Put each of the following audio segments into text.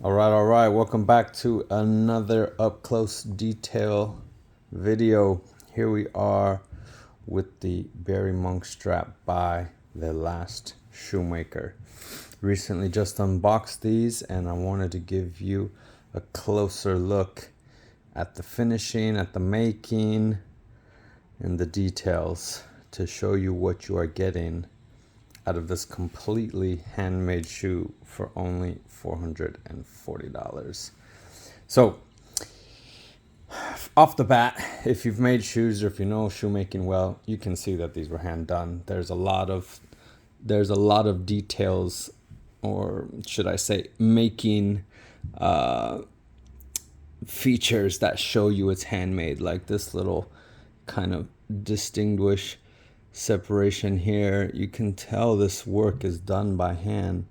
All right. Welcome back to another up close detail video. Here we are with the Berry Monkstrap by The Last Shoemaker. Recently just unboxed these and I wanted to give you a closer look at the finishing, at the making, and the details to show you what you are getting out of this completely handmade shoe for only $440. So off the bat, if you've made shoes or if you know shoemaking well, you can see that these were hand done. There's a lot of details, or should I say making features that show you it's handmade, like this little kind of distinguish separation here. You can tell this work is done by hand,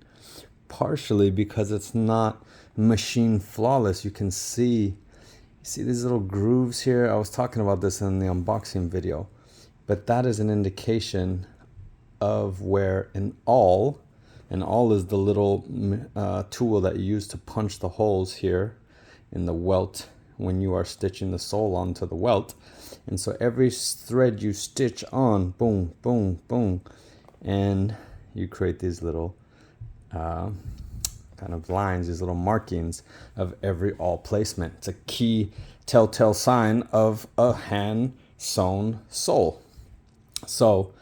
partially because it's not machine flawless. You can see these little grooves here. I was talking about this in the unboxing video, but that is an indication of where an awl is the little tool that you use to punch the holes here in the welt when you are stitching the sole onto the welt. And so every thread you stitch on, boom, boom, boom, and you create these little kind of lines, these little markings of every awl placement. It's a key telltale sign of a hand sewn sole. So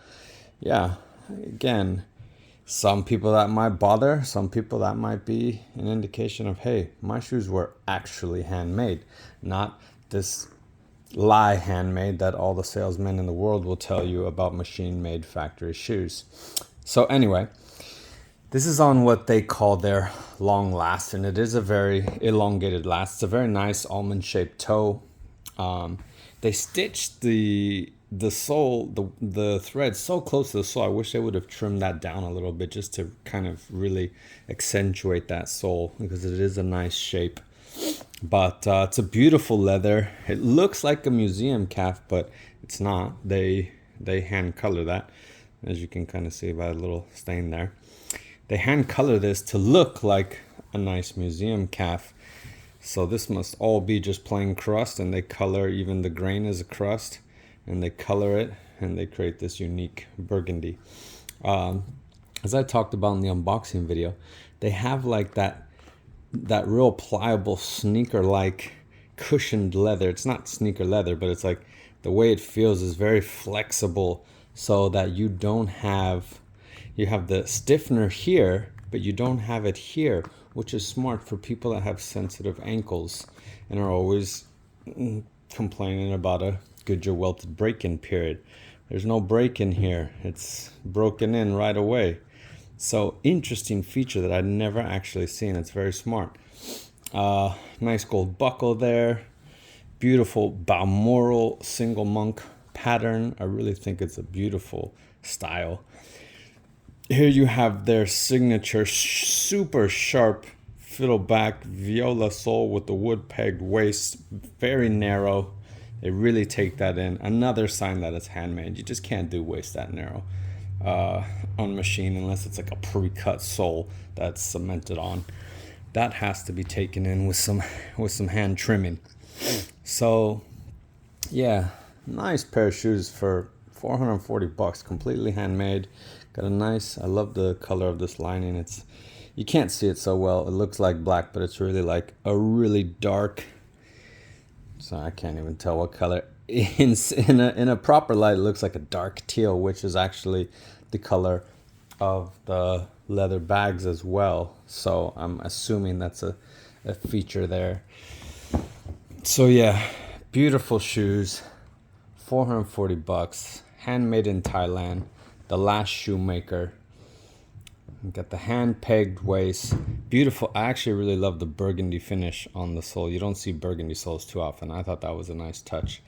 yeah, again, some people that might bother, some people that might be an indication of, hey, my shoes were actually handmade, not this lie handmade that all the salesmen in the world will tell you about machine-made factory shoes. So anyway, this is on what they call their long last, and it is a very elongated last. It's a very nice almond-shaped toe. They stitched the sole, the thread so close to the sole. I wish they would have trimmed that down a little bit just to kind of really accentuate that sole, because it is a nice shape. But it's a beautiful leather. It looks like a museum calf, but it's not. They hand color that, as you can kind of see by a little stain there. They hand color this to look like a nice museum calf. So this must all be just plain crust, and they color even the grain as a crust, and they color it, and they create this unique burgundy. As I talked about in the unboxing video, they have like that real pliable sneaker-like cushioned leather. It's not sneaker leather, but it's like the way it feels is very flexible, so that you have the stiffener here, but you don't have it here, which is smart for people that have sensitive ankles and are always complaining about a Goodyear welted break-in period. There's no break-in here. It's broken in right away. So interesting feature that I'd never actually seen. It's very smart. Nice gold buckle there. Beautiful Balmoral single monk pattern. I really think it's a beautiful style. Here you have their signature super sharp fiddleback viola sole with the wood pegged waist, very narrow. They really take that in. Another sign that it's handmade. You just can't do waist that narrow on machine unless it's like a pre-cut sole that's cemented on. That has to be taken in with some hand trimming. So yeah, nice pair of shoes for $440, completely handmade. Got a nice, I love the color of this lining. You can't see it so well. It looks like black, but it's really like a really dark, so I can't even tell what color. In a proper light, it looks like a dark teal, which is actually the color of the leather bags as well. So I'm assuming that's a feature there. So yeah, beautiful shoes, $440, handmade in Thailand. The Last Shoemaker. Got the hand pegged waist. Beautiful. I actually really love the burgundy finish on the sole. You don't see burgundy soles too often. I thought that was a nice touch.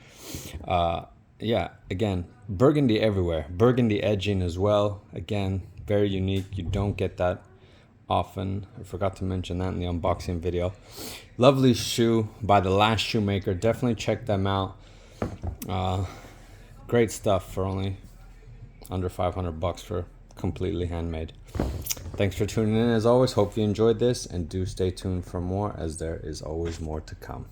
Yeah, again, burgundy everywhere. Burgundy edging as well. Again, very unique. You don't get that often. I forgot to mention that in the unboxing video. Lovely shoe by The Last Shoemaker. Definitely check them out. Great stuff for only under $500 for completely handmade. Thanks for tuning in as always. Hope you enjoyed this, and do stay tuned for more, as there is always more to come.